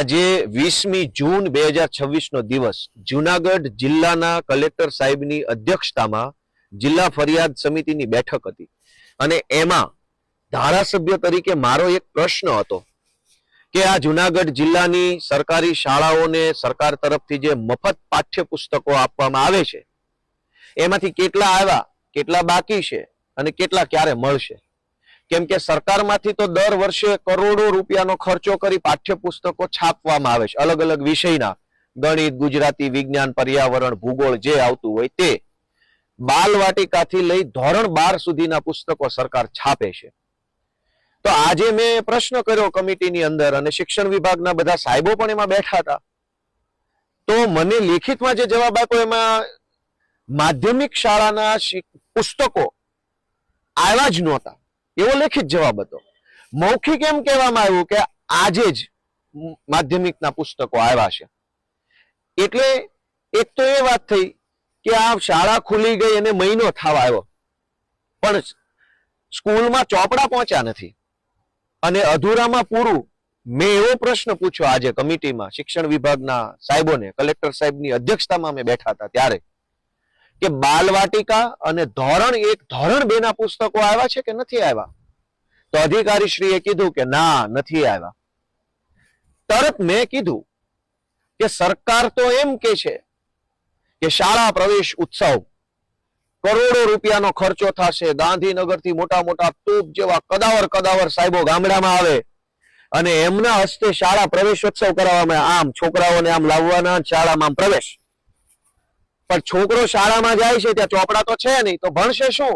આજે 20મી જૂન 2026 નો દિવસ જૂનાગઢ જિલ્લાના કલેક્ટર સાહેબની અધ્યક્ષતામાં જિલ્લા ફરિયાદ સમિતિની બેઠક હતી અને એમાં ધારાસભ્ય તરીકે મારો એક પ્રશ્ન હતો કે આ જૂનાગઢ જિલ્લાની સરકારી શાળાઓને સરકાર તરફથી જે મફત પાઠ્યપુસ્તકો આપવામાં આવે છે એમાંથી કેટલા આવ્યા, કેટલા બાકી છે અને કેટલા ક્યારે મળશે? કેમ કે સરકારમાંથી તો દર વર્ષે કરોડો રૂપિયાનો ખર્ચો કરી પાઠ્યપુસ્તકો છાપવામાં આવે છે અલગ અલગ વિષયના, ગણિત, ગુજરાતી, વિજ્ઞાન, પર્યાવરણ, ભૂગોળ જે આવતું હોય તે. બાલવાટિકાથી લઈ ધોરણ 12 સુધીના પુસ્તકો સરકાર છાપે છે. તો આજે મેં પ્રશ્ન કર્યો કમિટીની અંદર અને શિક્ષણ વિભાગના બધા સાહેબો પણ એમાં બેઠા હતા. તો મને લેખિતમાં જે જવાબ આપ્યો એમાં માધ્યમિક શાળાના પુસ્તકો આવ્યા જ નહોતા એવો લેખિત જવાબ હતો. મૌખિક એમ કહેવામાં આવ્યું કે આજે જ માધ્યમિકના પુસ્તકો આવ્યા છે. એટલે એક તો એ વાત થઈ કે આ શાળા ખુલી ગઈ અને મહિનો થવા આવ્યો પણ સ્કૂલમાં ચોપડા પહોંચ્યા નથી અને અધૂરામાં પૂરું. મેં એવો પ્રશ્ન પૂછ્યો આજે કમિટીમાં શિક્ષણ વિભાગના સાહેબોને, કલેક્ટર સાહેબની અધ્યક્ષતામાં અમે બેઠા હતા ત્યારે, કે બાલવાટિકા અને ધોરણ 1, ધોરણ 2 ના પુસ્તકો આવ્યા છે કે નથી આવ્યા? તો અધિકારીશ્રીએ કીધું કે ના, નથી આવ્યા. તરત મેં કીધું કે સરકાર તો એમ કે છે કે શાળા પ્રવેશ ઉત્સવ કરોડો રૂપિયાનો ખર્ચો થશે, ગાંધીનગરથી મોટા મોટા તોપ જેવા કદાવર સાહેબો ગામડામાં આવે અને એમના હસ્તે શાળા પ્રવેશોત્સવ કરાવવામાં, આમ છોકરાઓને આમ લાવવાના, શાળામાં પ્રવેશ. પણ છોકરો શાળામાં જાય છે ત્યાં ચોપડા તો છે નહીં, તો ભણશે શું?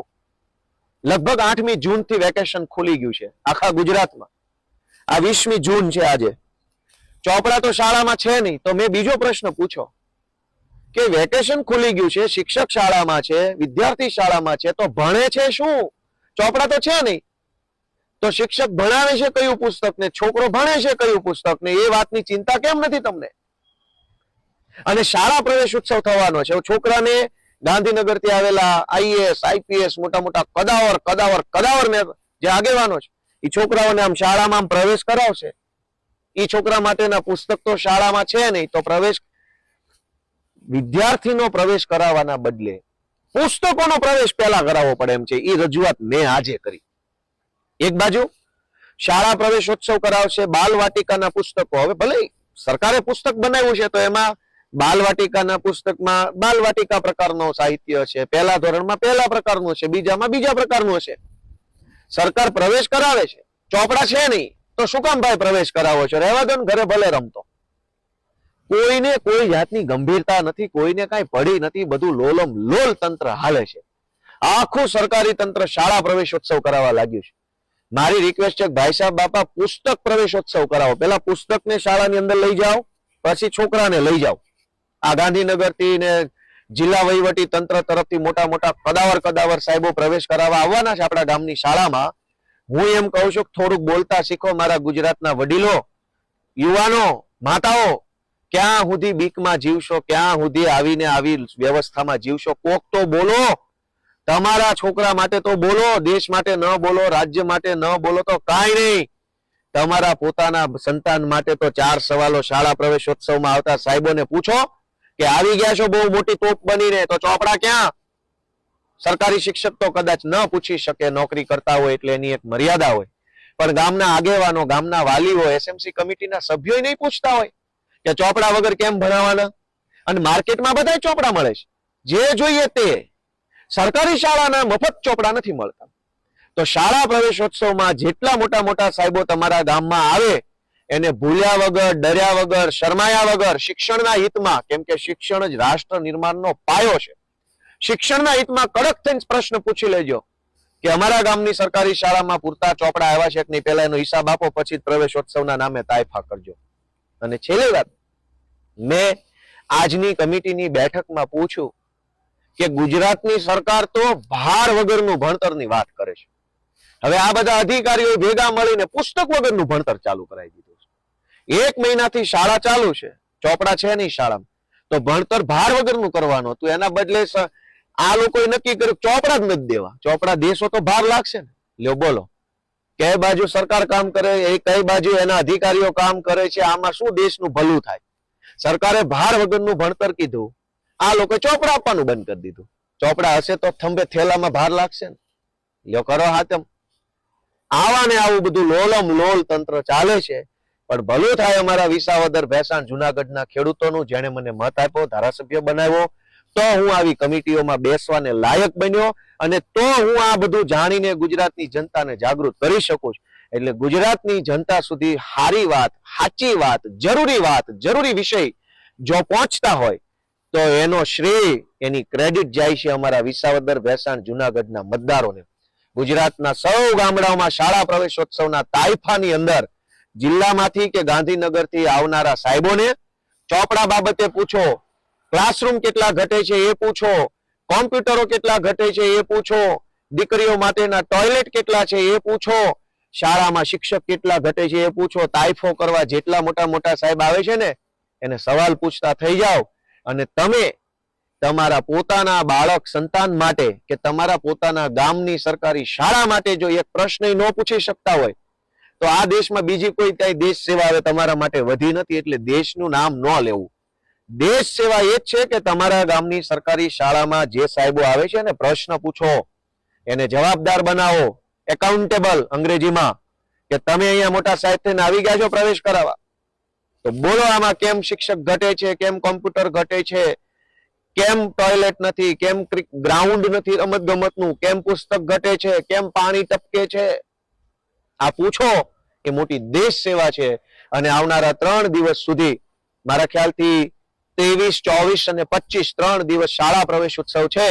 લગભગ 8મી જૂનથી વેકેશન ખુલી ગયું છે આખા ગુજરાતમાં. આ 20મી જૂન છે આજે. ચોપડા તો શાળામાં છે નહીં. તો મેં બીજો પ્રશ્ન પૂછ્યો કે વેકેશન ખુલી ગયું છે, શિક્ષક શાળામાં છે, વિદ્યાર્થી શાળામાં છે, તો ભણે છે શું? ચોપડા તો છે નહીં. તો શિક્ષક ભણાવે છે કયું પુસ્તક ને છોકરો ભણે છે કયું પુસ્તક ને એ વાતની ચિંતા કેમ નથી તમને? અને શાળા પ્રવેશ ઉત્સવ થવાનો છે, છોકરાને ગાંધીનગરથી આવેલા આઈએએસ, આઈપીએસ મોટા મોટા કદાવર ને જે આગેવાનો છે એ છોકરાઓને આમ શાળામાં પ્રવેશ કરાવશે. એ છોકરા માટેના પુસ્તક તો શાળામાં છે નહીં, તો પ્રવેશ, વિદ્યાર્થીનો પ્રવેશ કરાવવાના બદલે પુસ્તકોનો પ્રવેશ પહેલા કરાવવો પડે એમ છે. એ રજૂઆત મેં આજે કરી. એક બાજુ શાળા પ્રવેશોત્સવ કરાવશે, બાલવાટિકાના પુસ્તકો, હવે ભલે સરકારે પુસ્તક બનાવ્યું છે તો એમાં બાલવાટિકાના પુસ્તકમાં બાલવાટિકા પ્રકારનો સાહિત્ય છે, પહેલા ધોરણમાં પહેલા પ્રકારનું છે, બીજામાં બીજા પ્રકારનું હશે. સરકાર પ્રવેશ કરાવે છે, ચોપડા છે નહીં, તો શું કામ ભાઈ પ્રવેશ કરાવો છો? રહેવા દો ને, ઘરે ભલે રમતો. કોઈને કોઈ જાતની ગંભીરતા નથી, કોઈને કાંઈ પડી નથી, બધું લોલમ લોલ તંત્ર હાલે છે. આખું સરકારી તંત્ર શાળા પ્રવેશોત્સવ કરાવવા લાગ્યું છે. મારી રિક્વેસ્ટ છે ભાઈ સાહેબ બાપા, પુસ્તક પ્રવેશોત્સવ કરાવો. પેલા પુસ્તકને શાળાની અંદર લઈ જાઓ, પછી છોકરાને લઈ જાઓ. આ ગાંધીનગરથી ને જિલ્લા વહીવટી તંત્ર તરફથી મોટા મોટા કદાવર સાહેબો પ્રવેશ કરાવવા આવવાના છે આપણા ગામની શાળામાં. હું એમ કહું છું થોડુંક બોલતા શીખો મારા ગુજરાતના વડીલો, યુવાનો, માતાઓ. ક્યાં સુધી બીકમાં જીવશો? ક્યાં સુધી આવીને આવી વ્યવસ્થામાં જીવશો? કોક તો બોલો. તમારા છોકરા માટે તો બોલો, દેશ માટે ન બોલો, રાજ્ય માટે ન બોલો તો કાંઈ નહીં. તમારા પોતાના સંતાન માટે તો 4 સવાલો શાળા પ્રવેશોત્સવમાં આવતા સાહેબોને પૂછો કે આવી ગયા છો બહુ મોટી તોપ બનીને, તો ચોપડા ક્યાં? સરકારી શિક્ષક તો કદાચ ન પૂછી શકે, નોકરી કરતા હોય એટલે એની એક મર્યાદા હોય, પણ ગામના આગેવાનો, ગામના વાલીઓ, એસએમસી કમિટીના સભ્યો નહીં પૂછતા હોય કે ચોપડા વગર કેમ ભણાવવાના? અને માર્કેટમાં બધા ચોપડા મળે છે, જે જોઈએ તે. સરકારી શાળાના મફત ચોપડા નથી મળતા. તો શાળા પ્રવેશોત્સવમાં જેટલા મોટા મોટા સાહેબો તમારા ગામમાં આવે એને ભૂલ્યા વગર, ડર્યા વગર, શરમાયા વગર, શિક્ષણના હિતમાં, કેમ કે શિક્ષણ જ રાષ્ટ્ર નિર્માણનો પાયો છે, શિક્ષણના હિતમાં કડક થઈને પ્રશ્ન પૂછી લેજો કે અમારા ગામની સરકારી શાળામાં પૂરતા ચોપડા આવ્યા છે કે નહીં, પહેલા એનો હિસાબ આપો, પછી પ્રવેશોત્સવના નામે તાયફા કરજો. અને છેલ્લી વાત, મેં આજની કમિટીની બેઠકમાં પૂછ્યું કે ગુજરાતની સરકાર તો ભાર વગરનું ભણતરની વાત કરે છે. હવે આ બધા અધિકારીઓ ભેગા મળીને પુસ્તક વગરનું ભણતર ચાલુ કરાવી દીધું છે. 1 મહિનાથી શાળા ચાલુ છે, ચોપડા છે નહીં શાળામાં, તો ભણતર ભાર વગરનું કરવાનું હતું. એના બદલે આ લોકોએ નક્કી કર્યું ચોપડા જ નથી દેવા. ચોપડા દેશો તો ભાર લાગશે ને. લ્યો બોલો, કઈ બાજુ સરકાર કામ કરે, એ કઈ બાજુ એના અધિકારીઓ કામ કરે છે, આમાં શું દેશનું ભલું થાય. સરકારે ભાર વગરનું ભણતર કીધું, આ લોકો ચોપડા આપવાનું બંધ કરી દીધું. ચોપડા હશે તો થંભે થેલામાં ભાર લાગશે ને. લ્યો કરો હાથમ. આવા ને આવું બધું લોલમ લોલ તંત્ર ચાલે છે. પણ ભલું થાય અમારા વિસાવદર, ભેસાણ, જુનાગઢના ખેડૂતોનું, જેણે મને મત આપ્યો, ધારાસભ્ય બનાવ્યો, તો હું આવી કમિટીઓમાં બેસવાને લાયક બન્યો, અને તો હું આ બધું જાણીને ગુજરાતની જનતાને જાગૃત કરી શકું છું. એટલે ગુજરાતની જનતા સુધી સારી વાત, સાચી વાત, જરૂરી વિષય જો પહોંચતા હોય તો એનો શ્રેય, એની ક્રેડિટ જાય છે અમારા વિસાવદર, ભેસાણ, જુનાગઢના મતદારોને. ગુજરાતના સૌ ગામડાઓમાં શાળા પ્રવેશોત્સવના તાઇફાની અંદર જિલ્લામાંથી કે ગાંધીનગરથી આવનારા સાહેબોને ચોપડા બાબતે પૂછો, ક્લાસરૂમ કેટલા ઘટે છે એ પૂછો, કોમ્પ્યુટરો કેટલા ઘટે છે એ પૂછો, દીકરીઓ માટેના ટોયલેટ કેટલા છે એ પૂછો, શાળામાં શિક્ષક કેટલા ઘટે છે એ પૂછો. તાઇફો કરવા જેટલા મોટા મોટા સાહેબ આવે છે ને, એને સવાલ પૂછતા થઈ જાઓ. અને તમે તમારા પોતાના બાળક સંતાન માટે કે તમારા પોતાના ગામની સરકારી શાળા માટે જો એક પ્રશ્ન ન પૂછી શકતા હોય તો આ દેશમાં બીજી કોઈ કઈ દેશ સેવા હવે તમારા માટે વધી નથી. એટલે દેશનું નામ ન લેવું. દેશ સેવા એ જ છે કે તમારા ગામની સરકારી શાળામાં જે સાહેબો આવે છે ને, પ્રશ્ન પૂછો, એને જવાબદાર બનાવો, એકાઉન્ટેબલ અંગ્રેજીમાં, કે તમે અહીંયા મોટા સાહેબ થઈને આવી ગયા છો પ્રવેશ કરાવવા, તો બોલો આમાં કેમ શિક્ષક ઘટે છે, કેમ કોમ્પ્યુટર ઘટે છે, કેમ ટોયલેટ નથી, કેમ ગ્રાઉન્ડ નથી રમત ગમતનું, કેમ પુસ્તક ઘટે છે, કેમ પાણી ટપકે છે. આ પૂછો, એ મોટી દેશ સેવા છે. અને આવનારા 3 દિવસ સુધી, મારા ખ્યાલથી 23, 24 અને 25 3 દિવસ શાળા પ્રવેશ ઉત્સવ છે,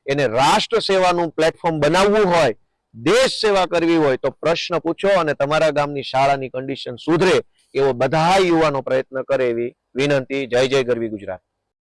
એને રાષ્ટ્ર સેવાનું પ્લેટફોર્મ બનાવવું હોય, દેશ સેવા કરવી હોય તો પ્રશ્ન પૂછો અને તમારા ગામની શાળાની કન્ડિશન સુધરે એવો બધા યુવાનો પ્રયત્ન કરે એવી વિનંતી. જય જય ગરવી ગુજરાત.